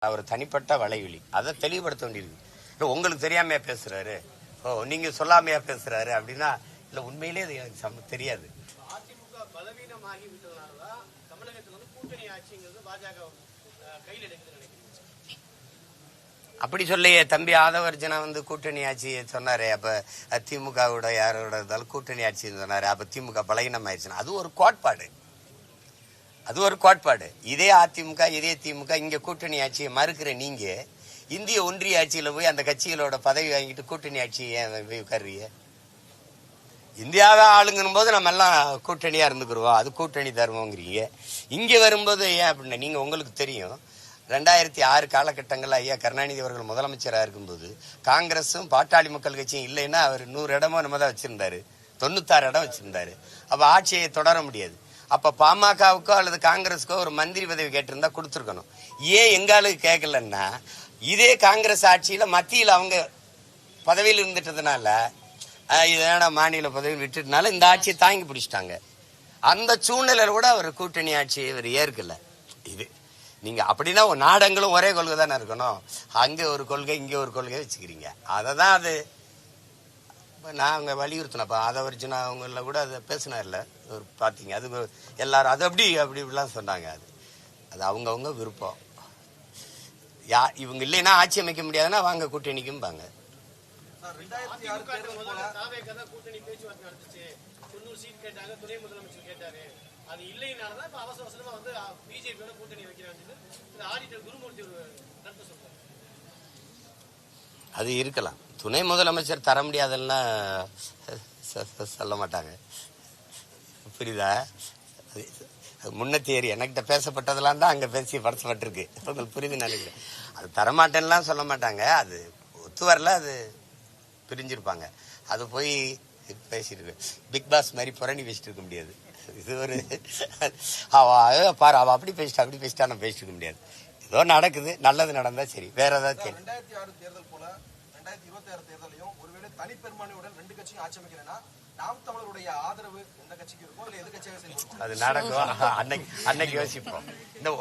அவர் தனிப்பட்ட வலைவலி அதை தெளிவுபடுத்த வேண்டியிருக்கு. உங்களுக்கு தெரியாமையா பேசுறாரு, நீங்க சொல்லாமையா பேசுறாரு அப்படின்னா இல்ல உண்மையிலே அது எனக்கு தெரியாது. அதிமுக பலவீனமாகி விட்டதனாலதான் தமிழகத்தில் வந்து கூட்டணி ஆட்சிங்கிறது பாஜக கையில் எடுக்குது நினைக்கிறேன். அப்படி சொல்லையே தம்பி ஆதவர்ஜனா வந்து கூட்டணி ஆட்சி சொன்னாரு. அப்ப திமுகவோட யாரோட இருந்தாலும் கூட்டணி ஆட்சின்னு சொன்னாரு. அப்ப திமுக பலகீனம் ஆயிடுச்சுன்னா அது ஒரு கோட்பாடு, அது ஒரு கோட்பாடு. இதே அதிமுக இதே திமுக இங்க கூட்டணி ஆட்சியை மறுக்கிற நீங்க இந்திய ஒன்றிய ஆட்சியில போய் அந்த கட்சிகளோட பதவி வாங்கிட்டு கூட்டணி ஆட்சி ஏன் உட்கார்றீங்க? இந்தியாவை ஆளுங்கணும் போது நம்ம எல்லாம் கூட்டணியா இருந்துக்குருவோம், அது கூட்டணி தருவோங்கிறீங்க. இங்க வரும்போது ஏன் அப்படின்னா நீங்க உங்களுக்கு தெரியும் 2006 காலகட்டங்கள்ல ஐயா கருணாநிதி அவர்கள் முதலமைச்சராக இருக்கும்போது காங்கிரஸும் பாட்டாளி மக்கள் கட்சியும் இல்லைன்னா அவர் 100 இடமோ நம்ம தான் வச்சிருந்தாரு, 96 இடம் வச்சிருந்தாரு. அப்ப ஆட்சியை தொடர முடியாது. அப்ப பாமகவுக்கோ அல்லது காங்கிரஸுக்கோ ஒரு மந்திரி பதவி கேட்டிருந்தா கொடுத்துருக்கணும். ஏன் எங்களுக்கு கேட்கலன்னா இதே காங்கிரஸ் ஆட்சியில மத்தியில் அவங்க பதவியில் இருந்துட்டதுனால இதனால மாநில பதவி விட்டுட்டனால இந்த ஆட்சியை தாங்கி பிடிச்சிட்டாங்க. அந்த சூழ்நிலையில கூட அவர் கூட்டணி ஆட்சியை இவர் ஏற்கல. இது நீங்க அப்படின்னா நாடங்களும் ஒரே கொள்கை தானே இருக்கணும். அங்க ஒரு கொள்கை இங்க ஒரு கொள்கை வச்சுக்கிறீங்க. அதை தான் அது நான் அவங்க வலியுறுத்தினப்ப ஆதவர்ஜனா அவங்கள கூட அதை பேசினார்ல ஒரு பார்த்தீங்க. அது எல்லாரும் அது அப்படி இப்படிலாம் சொன்னாங்க. அது அவங்கவுங்க விருப்பம். இவங்க இல்லைன்னா ஆட்சி அமைக்க முடியாதுன்னா வாங்க கூட்டணிக்கும் பாங்க. கூட்டணி பேச்சுவார்த்தை நடந்துச்சு, 90 சீட் கேட்டாங்க, துணை முதலமைச்சர் கேட்டாரு. அது இல்லைனாலதான் இப்ப அவசர அவசரமா வந்து பிஜேபியோட கூட்டணி வைக்கிறாங்க. ஆடிட்டர் குருமூர்த்தி ஒரு கருத்து சொல்றாரு. அது இருக்கலாம், துணை முதலமைச்சர் தர முடியாதுன்னா சொல்ல மாட்டாங்க. புரியுதா? முன்ன தேரி என்கிட்ட பேசப்பட்டதெல்லாம் தான் அங்க பேசி படுத்தப்பட்டிருக்கு. உங்களுக்கு புரியுதுன்னு நினைக்கிறேன். அது தரமாட்டேன்னுலாம் சொல்ல மாட்டாங்க. அது ஒத்து வரல, அது பிரிஞ்சிருப்பாங்க. அது போய் பேசிட்டு பிக் பாஸ் மாதிரி புரணி பேசிட்டு இருக்க முடியாது. இது ஒரு பாரு அவ அப்படி பேசிட்டா நம்ம பேசிட்டு இருக்க முடியாது. ஏதோ நடக்குது, நல்லது நடந்தா சரி. வேற ஏதாவது 2006 தேர்தல் போல 2026 தேர்தலையும் ஒருவேளை தனிப்பெரும்பான்மையுடன் 2 கட்சியும் ஆட்சி அமைக்கிறேன்னா நாம் தமிழருடைய ஆதரவு எந்த கட்சிக்கு இருக்கும், இல்ல எது கட்சியாக செய்யும்? அது நடக்கும். அன்னைக்கு யோசிப்போம். இன்னும்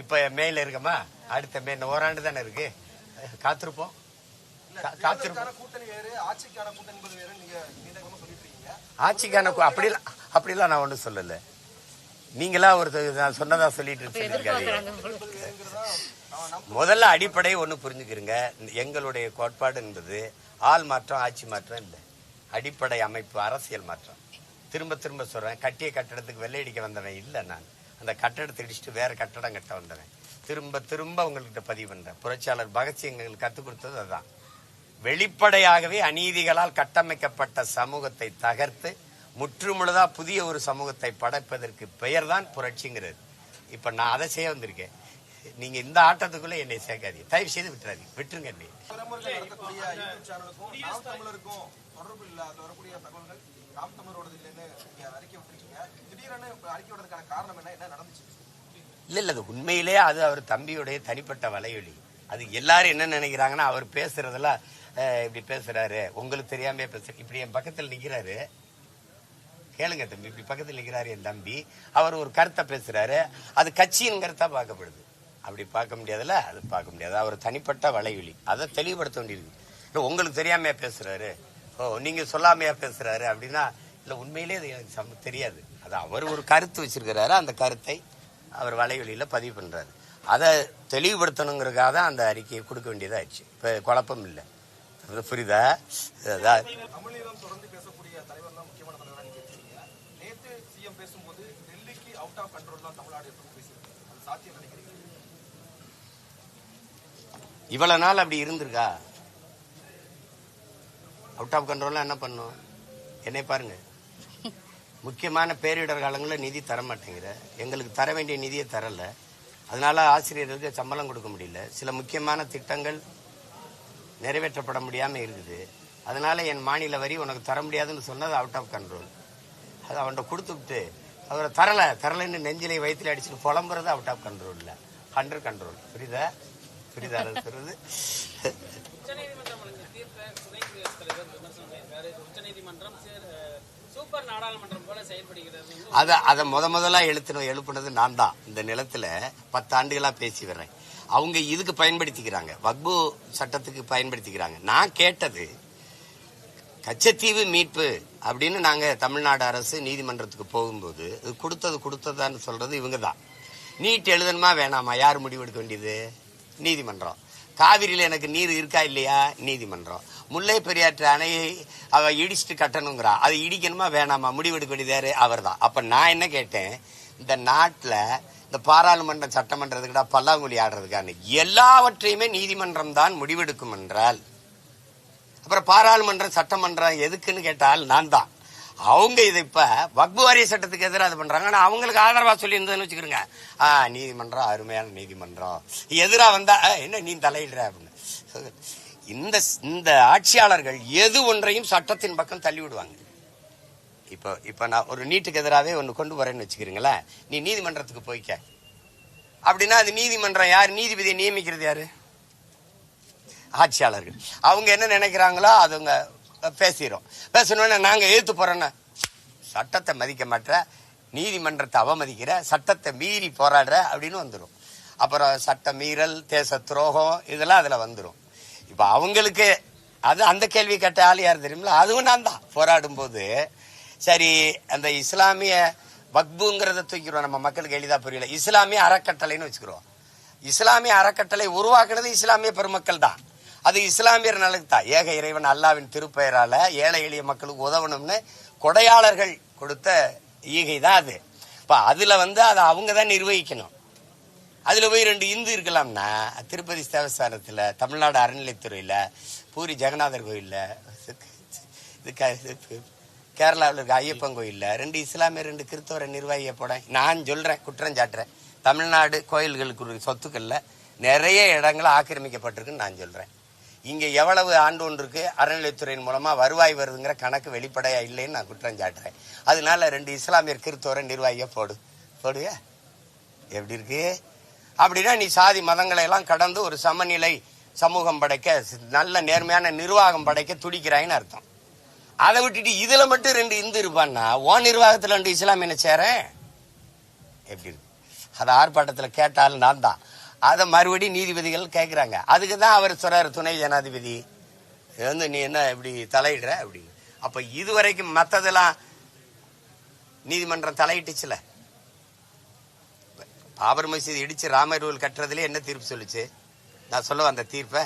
இப்ப மேல இருக்கமா, அடுத்த மே ஓராண்டு தானே இருக்கு, காத்திருப்போம். கூட்டணி வேறு, ஆட்சிக்கான கூட்டணி வேறு. நீங்க சொல்லிட்டு இருக்கீங்க ஆட்சிக்கான அப்படிலாம் நான் ஒன்றும் சொல்லல. நீங்களா ஒரு நான் சொன்னதா சொல்லிட்டு இருக்காரு. முதல்ல அடிப்படை ஒண்ணு புரிஞ்சுக்கிறீங்க. எங்களுடைய கோட்பாடு என்பது ஆள் மாற்றம் ஆட்சி மாற்றம் இல்லை, அடிப்படை அமைப்பு அரசியல் மாற்றம். திரும்ப திரும்ப சொல்றேன், கட்டிய கட்டடத்துக்கு வெள்ளையடிக்க வந்தவன் இல்லை. நான் அந்த கட்டடத்தை இடிச்சுட்டு வேற கட்டடம் கட்ட வந்தவன். திரும்ப திரும்ப உங்கள்கிட்ட பதிவு பண்றேன். புரட்சியாளர் பகத்சிங் எங்களுக்கு கத்துக் கொடுத்தது அதுதான். வெளிப்படையாகவே அநீதிகளால் கட்டமைக்கப்பட்ட சமூகத்தை தகர்த்து முற்றுமுழுதா புதிய ஒரு சமூகத்தை படைப்பதற்கு பெயர் தான் புரட்சிங்கிறது. இப்ப நான் அதை செய்ய வந்திருக்கேன். நீங்க இந்த ஆட்டத்துக்குள்ள என்னை சேர்க்காதீங்க, தயவு செய்து விட்டுறாதீங்க, விட்டுருங்க. இல்ல அது உண்மையிலே அது அவர் தம்பியுடைய தனிப்பட்ட வலையொலி. அது எல்லாரும் என்ன நினைக்கிறாங்கன்னா அவர் பேசுறதுல இப்படி பேசுறாரு, உங்களுக்கு தெரியாம பேசுற. இப்படி என் பக்கத்தில் நிக்கிறாரு, கேளுங்க தம்பி, இப்படி பக்கத்தில் நிக்கிறாரு என் தம்பி. அவர் ஒரு கருத்தை பேசுறாரு, அது கட்சியின் கருத்தா பார்க்கப்படுது. அப்படி பார்க்க முடியாதுல்ல, அது பார்க்க முடியாது. அவர் தனிப்பட்ட வலைவலி, அதை தெளிவுபடுத்த வேண்டியிருக்கு. உங்களுக்கு தெரியாமையா பேசுறாரு, நீங்க சொல்லாமையா பேசுறாரு அப்படின்னா இல்ல உண்மையிலே அது எனக்கு தெரியாது. அது அவர் ஒரு கருத்து வச்சிருக்கிறாரு, அந்த கருத்தை அவர் வலைவலியில பதிவு பண்றாரு. அதை தெளிவுபடுத்தணுங்கிறதுக்காக தான் அந்த அறிக்கையை கொடுக்க வேண்டியதா ஆயிடுச்சு. இப்ப குழப்பம் இல்லை, புரியுதா? இவ்வளவு நாள் அப்படி இருந்திருக்கா? அவுட் ஆஃப் கண்ட்ரோல் என்ன பண்ணும்? என்னை பாருங்க, முக்கியமான பேரிடர் காலங்களில் நிதி தர மாட்டேங்கிற, எங்களுக்கு தர வேண்டிய நிதியை தரல, அதனால ஆசிரியர்களுக்கு சம்பளம் கொடுக்க முடியல, சில முக்கியமான திட்டங்கள் நிறைவேற்றப்பட முடியாம இருக்குது, அதனால என் மாநில வரி உனக்கு தர முடியாதுன்னு சொன்னது அவுட் ஆஃப் கண்ட்ரோல். அது அவன்கிட்ட கொடுத்துட்டு அவரை தரலன்னு நெஞ்சிலை வயிற்றுல அடிச்சுட்டு புலம்புறது அவுட் ஆஃப் கண்ட்ரோல் இல்ல, அண்டர் கண்ட்ரோல். புரியுதா? சொல்றது அதை முதலா எழுப்புனது நான் தான். இந்த நிலத்துல 10 ஆண்டுகளா பேசி வர்றேன். அவங்க இதுக்கு பயன்படுத்திக்கிறாங்க, வக்பு சட்டத்துக்கு பயன்படுத்திக்கிறாங்க. நான் கேட்டது கச்சத்தீவு மீட்பு அப்படின்னு நாங்க தமிழ்நாடு அரசு நீதிமன்றத்துக்கு போகும்போது கொடுத்ததான்னு சொல்றது இவங்க தான். நீட் எழுதணுமா வேணாமா யார் முடிவெடுக்க வேண்டியது? நீதிமன்றம். காவிரியில் எனக்கு நீர் இருக்கா இல்லையா? நீதிமன்றம். முல்லை பெரியாற்று அணையை அவ இடிச்சுட்டு கட்டணுங்கிறா, அதை இடிக்கணுமா வேணாமா முடிவெடுக்க வேண்டியது அவர் தான். அப்ப நான் என்ன கேட்டேன், இந்த நாட்டில் இந்த பாராளுமன்றம் சட்டமன்றத்துக்கிட்ட பல்லாங்குழி ஆடுறதுக்கான எல்லாவற்றையுமே நீதிமன்றம் தான் முடிவெடுக்கும் என்றால் அப்புறம் பாராளுமன்றம் சட்டமன்றம் எதுக்குன்னு கேட்டால் நான் தான். அவங்க இதை இப்ப வக்பு வாரிய சட்டத்துக்கு எதிராக இது பண்றாங்க. ஆனா அவங்களுக்கு ஆதரவா சொல்லி இருந்ததுன்னு வச்சுக்கிறோங்க, நீதிமன்றம் அருமையான நீதிமன்றம், எதிராக வந்தா என்ன நீ தலையிடுற அப்படின்னு. இந்த ஆட்சியாளர்கள் எது ஒன்றையும் சட்டத்தின் பக்கம் தள்ளி விடுவாங்க. இப்ப நான் ஒரு நீட்டுக்கு எதிராகவே ஒன்று கொண்டு வரேன்னு வச்சுக்கிறீங்களேன், நீ நீதிமன்றத்துக்கு போய்க்க அப்படின்னா அது நீதிமன்றம் யார்? நீதிபதியை நியமிக்கிறது யாரு? ஆட்சியாளர்கள். அவங்க என்ன நினைக்கிறாங்களோ அதுங்க பேசணும்னு நாங்க எழுத்து போறோன்னு சட்டத்தை மதிக்க மாட்டேற, நீதிமன்றத்தை அவமதிக்கிற, சட்டத்தை மீறி போராடுற அப்படின்னு வந்துடும். அப்புறம் சட்ட மீறல், தேச துரோகம் இதெல்லாம் அதுல வந்துடும். இப்ப அவங்களுக்கு அது அந்த கேள்வி கேட்ட ஆள் யார் தெரியுமில்ல? அதுவும் நான் தான். போராடும் போது சரி அந்த இஸ்லாமிய வக்புங்கிறத தூக்கிடுவோம், நம்ம மக்களுக்கு எளிதா புரியல. இஸ்லாமிய அறக்கட்டளைன்னு வச்சுக்கிறோம். இஸ்லாமிய அறக்கட்டளை உருவாக்குனது இஸ்லாமிய பெருமக்கள் தான். அது இஸ்லாமியர் நலனுக்கு தான். ஏக இறைவன் அல்லாவின் திருப்பெயரால ஏழை எளிய மக்களுக்கு உதவணும்னு கொடையாளர்கள் கொடுத்த ஈகை தான் அது. இப்ப அதுல அதை அவங்க தான் நிர்வகிக்கணும். அதுல போய் 2 இந்து இருக்கலாம்னா திருப்பதி தேவஸ்தானத்துல, தமிழ்நாடு அறநிலைத்துறையில, பூரி ஜெகநாதர் கோயில்ல, கேரளாவில் இருக்க ஐயப்பன் கோயில்ல 2 இஸ்லாமிய 2 கிறிஸ்தவரை நிர்வாகிய போட நான் சொல்றேன், குற்றம் சாட்டுறேன். தமிழ்நாடு கோயில்களுக்கு சொத்துக்கள்ல நிறைய இடங்கள் ஆக்கிரமிக்கப்பட்டிருக்குன்னு நான் சொல்றேன். இங்க எவ்வளவு ஆண்டு ஒன்றுக்கு அறநிலைத்துறையின் மூலமா வருவாய் வருதுங்கிற கணக்கு வெளிப்படையா இல்லைன்னு நான் குற்றம் சாட்டுறேன். அதனால 2 இஸ்லாமியர் கிறிஸ்தவரை நிர்வாகிய போடுவியா? எப்படி இருக்கு? அப்படின்னா நீ சாதி மதங்களை எல்லாம் கடந்து ஒரு சமநிலை சமூகம் படைக்க, நல்ல நேர்மையான நிர்வாகம் படைக்க துடிக்கிறாயின்னு அர்த்தம். அதை விட்டுட்டு இதுல மட்டும் 2 இந்து இருப்பான்னா ஓ நிர்வாகத்துல 2 இஸ்லாமியனை சேரேன் எப்படி இருக்கு? அதை ஆர்ப்பாட்டத்துல கேட்டாலும் நான் தான். அதை மறுபடியும் நீதிபதிகள் கேட்கிறாங்க. அதுக்கு தான் அவர் சொல்றாரு, துணை ஜனாதிபதி நீ என்ன இப்படி தலையிடுற அப்படின்னு. அப்ப இதுவரைக்கும் மத்ததெல்லாம் நீதிமன்றம் தலையிட்டுச்சுல. பாபர் மசீது இடிச்சு ராமர் கோவில் கட்டுறதுல என்ன தீர்ப்பு சொல்லுச்சு? நான் சொல்ல அந்த தீர்ப்பை,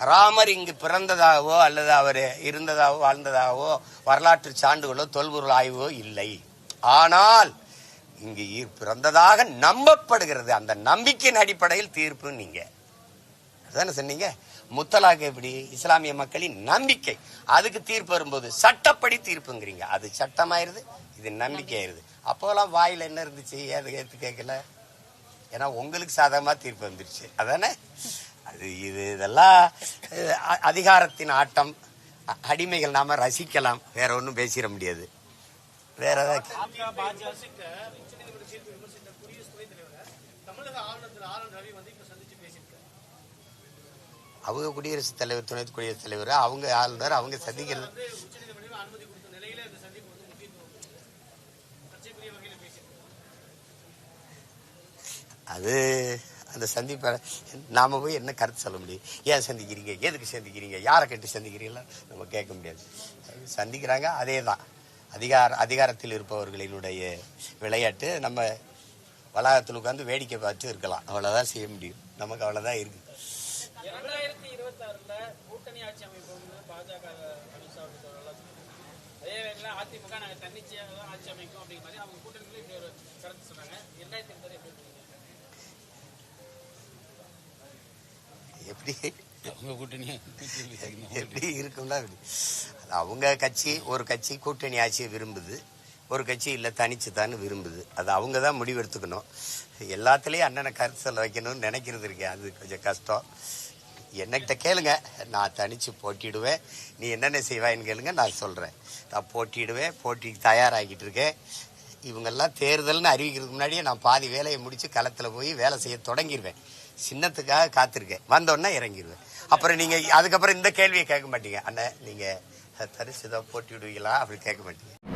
ராமர் இங்கு பிறந்ததாகவோ அல்லது அவர் இருந்ததாகவோ வாழ்ந்ததாகவோ வரலாற்று சான்றுகளோ தொல்பொருள் ஆய்வோ இல்லை. ஆனால் இங்கு பிறந்ததாக நம்பப்படுகிறது. அந்த நம்பிக்கையின் அடிப்படையில் தீர்ப்பு. நீங்க அதான சொன்னீங்க. முத்தலாக் எப்படி? இஸ்லாமிய மக்களின் நம்பிக்கை. அதுக்கு தீர்ப்பு வரும்போது சட்டப்படி தீர்ப்புங்கிறீங்க. அது சட்டமாயிருது, இது நம்பிக்கை ஆயிருது. அப்போலாம் வாயில என்ன இருந்துச்சு? ஏத்து கேட்கல. ஏன்னா உங்களுக்கு சாதகமா தீர்ப்பு வந்துருச்சு. அதானே அது. இதெல்லாம் அதிகாரத்தின் ஆட்டம். அடிமைகள் நாம ரசிக்கலாம், வேற ஒன்றும் பேசிட முடியாது. வேற ஏதாவது அவங்க குடியரசுத் தலைவர், துணை குடியரசுத் தலைவர், அவங்க ஆளுநர், அவங்க சந்திக்கிறது. அது அந்த சந்திப்பை நாம போய் என்ன கருத்து சொல்ல முடியும்? ஏன் சந்திக்கிறீங்க, எதுக்கு சந்திக்கிறீங்க, யாரை கேட்டு சந்திக்கிறீங்களா நம்ம கேட்க முடியாது. சந்திக்கிறாங்க, அதே தான் அதிகாரத்தில் இருப்பவர்களினுடைய விளையாட்டு. நம்ம வளாகத்தில் உட்காந்து வேடிக்கை பார்த்து இருக்கலாம், அவ்வளவுதான் செய்ய முடியும். நமக்கு அவ்வளவுதான் இருக்கு. 2026 கூட்டணி ஆட்சி அமைப்போம் பாஜக அதிமுக நாங்க தன்னிச்சையாக தான் ஆட்சி அமைக்கும் அப்படிங்கிற மாதிரி அவங்க கூட்டணிக்குள்ள இப்படி ஒரு கருத்து சொன்னாங்க. 2026 எப்படி எப்படி இருக்கும்னா, அவங்க கட்சி ஒரு கட்சி கூட்டணி ஆட்சியை விரும்புது, ஒரு கட்சி இல்லை தனிச்சு தான் விரும்புது. அது அவங்க தான் முடிவெடுத்துக்கணும். எல்லாத்துலேயும் அண்ணனை கருத்து சொல்ல வைக்கணும்னு நினைக்கிறது இருக்கேன், அது கொஞ்சம் கஷ்டம். என்னகிட்ட கேளுங்க, நான் தனிச்சு போட்டிடுவேன், நீ என்னென்ன செய்வாயின்னு கேளுங்க, நான் சொல்கிறேன். நான் போட்டிடுவேன், போட்டிக்கு தயாராகிட்டு இருக்கேன். இவங்கெல்லாம் தேர்தல்னு அறிவிக்கிறதுக்கு முன்னாடியே நான் பாதி வேலையை முடிச்சு களத்தில் போய் வேலை செய்ய தொடங்கிடுவேன். சின்னத்துக்காக காத்திருக்கேன், வந்தோடனே இறங்கிடுவேன். அப்புறம் நீங்கள் அதுக்கப்புறம் இந்த கேள்வியை கேட்க மாட்டீங்க, அண்ணன் நீங்கள் தரிசுதான் போட்டி விடுவீங்களா அப்படி கேட்க மாட்டீங்க.